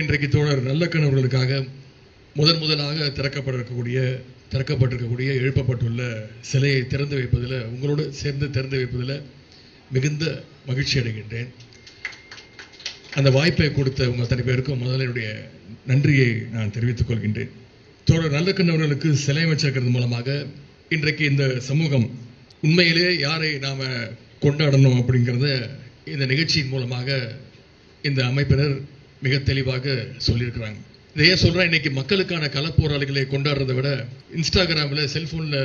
இன்றைக்கு தோழர் நல்லக்கண் அவர்களுக்காக முதலாக திறக்கப்பட்டிருக்கக்கூடிய எழுப்பப்பட்டுள்ள சிலையை திறந்து வைப்பதில் உங்களோடு சேர்ந்து திறந்து வைப்பதில் மிகுந்த மகிழ்ச்சி அடைகின்றேன். அந்த வாய்ப்பை கொடுத்த உங்கள் அத்தனை பேருக்கும் முதல்ல என்னுடைய நன்றியை நான் தெரிவித்துக் கொள்கின்றேன். தோழர் நல்லக்கண் அவர்களுக்கு சிலை அமைச்சிருக்கிறது மூலமாக இன்றைக்கு இந்த சமூகம் உண்மையிலே யாரை நாம் கொண்டாடணும் அப்படிங்கிறத இந்த நிகழ்ச்சியின் மூலமாக இந்த அமைப்பினர் மிக தெளிவாக சொல்லியிருக்கிறாங்க. இதை ஏன் சொல்கிறேன், இன்னைக்கு மக்களுக்கான கள போராளிகளை கொண்டாடுறதை விட இன்ஸ்டாகிராமில் செல்ஃபோனில்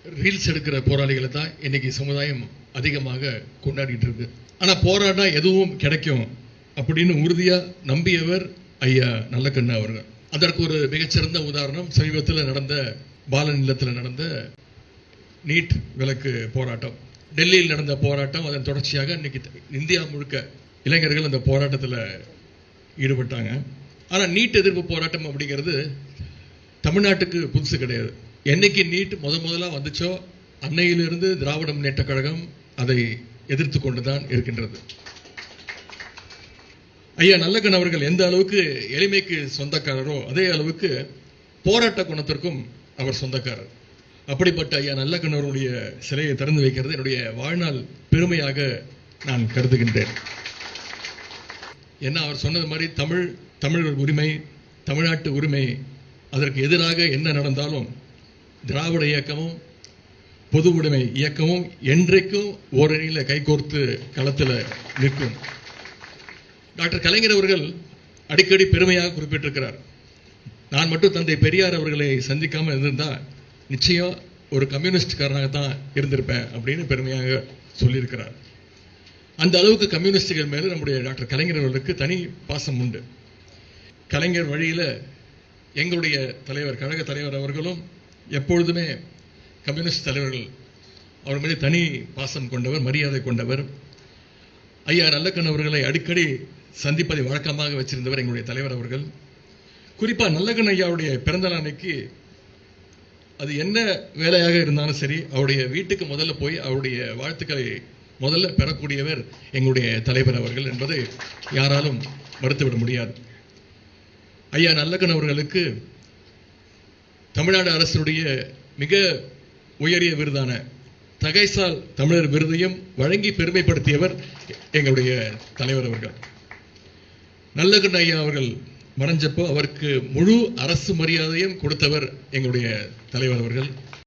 ரீல்ஸ் எடுக்கிற போராளிகளை தான் இன்னைக்கு சமுதாயம் அதிகமாக கொண்டாடிட்டு இருக்கு. ஆனால் போராடினா எதுவும் கிடைக்கும் அப்படின்னு உறுதியாக நம்பியவர் ஐயா நல்லக்கண்ணு அவர்கள். அதற்கு ஒரு மிகச்சிறந்த உதாரணம் சமீபத்தில் நடந்த பாலன் இல்லத்தில் நடந்த நீட் விலக்கு போராட்டம், டெல்லியில் நடந்த போராட்டம். அதன் தொடர்ச்சியாக இன்னைக்கு இந்தியா முழுக்க இளைஞர்கள் அந்த போராட்டத்தில் ஈடுபட்டாங்க. ஆனால் நீட் எதிர்ப்பு போராட்டம் அப்படிங்கிறது தமிழ்நாட்டுக்கு புதுசு கிடையாது. என்னைக்கு நீட் முதலாக வந்துச்சோ அன்னையிலிருந்து திராவிட முன்னேற்ற கழகம் அதை எதிர்த்து கொண்டுதான் இருக்கின்றது. ஐயா நல்லக்கண் அவர்கள் எந்த அளவுக்கு எளிமைக்கு சொந்தக்காரரோ அதே அளவுக்கு போராட்ட குணத்திற்கும் அவர் சொந்தக்காரர். அப்படிப்பட்ட ஐயா நல்லக்கண் அவர்களுடைய சிலையை திறந்து வைக்கிறது என்னுடைய வாழ்நாள் பெருமையாக நான் கருதுகின்றேன். என்ன அவர் சொன்னது மாதிரி தமிழர் உரிமை, தமிழ்நாட்டு உரிமை, அதற்கு எதிராக என்ன நடந்தாலும் திராவிட இயக்கமும் பொது உடைமை இயக்கமும் என்றைக்கும் ஓரணியில் கைகோர்த்து களத்தில் நிற்கும். டாக்டர் கலைஞர் அவர்கள் அடிக்கடி பெருமையாக குறிப்பிட்டிருக்கிறார், நான் மட்டும் தந்தை பெரியார் அவர்களை சந்திக்காமல் இருந்திருந்தா நிச்சயம் ஒரு கம்யூனிஸ்ட்காரனாக தான் இருந்திருப்பேன் அப்படின்னு பெருமையாக சொல்லியிருக்கிறார். அந்த அளவுக்கு கம்யூனிஸ்டுகள் மேலே நம்முடைய டாக்டர் கலைஞர் அவர்களுக்கு தனி பாசம் உண்டு. கலைஞர் வழியில் எங்களுடைய தலைவர், கழக தலைவர் அவர்களும் எப்பொழுதுமே கம்யூனிஸ்ட் தலைவர்கள் அவர் மீது தனி பாசம் கொண்டவர், மரியாதை கொண்டவர். ஐயா நல்லக்கண் அவர்களை அடிக்கடி சந்திப்பதை வழக்கமாக வச்சிருந்தவர் எங்களுடைய தலைவர் அவர்கள். குறிப்பாக நல்லக்கண் ஐயாவுடைய பிறந்த நாளைக்கு அது என்ன வேலையாக இருந்தாலும் சரி அவருடைய வீட்டுக்கு முதல்ல போய் அவருடைய வாழ்த்துக்களை முதல்ல பெறக்கூடியவர் எங்களுடைய தலைவர் அவர்கள் என்பதை யாராலும் மறுத்துவிட முடியாது. ஐயா நல்லக்கண் அவர்களுக்கு தமிழ்நாடு அரசுடைய மிக உயரிய விருதான தகைசால் தமிழர் விருதையும் வழங்கி பெருமைப்படுத்தியவர் எங்களுடைய தலைவர் அவர்கள். நல்லக்கண் ஐயா அவர்கள் மறைஞ்சப்போ அவருக்கு முழு அரசு மரியாதையும் கொடுத்தவர் எங்களுடைய தலைவர் அவர்கள்.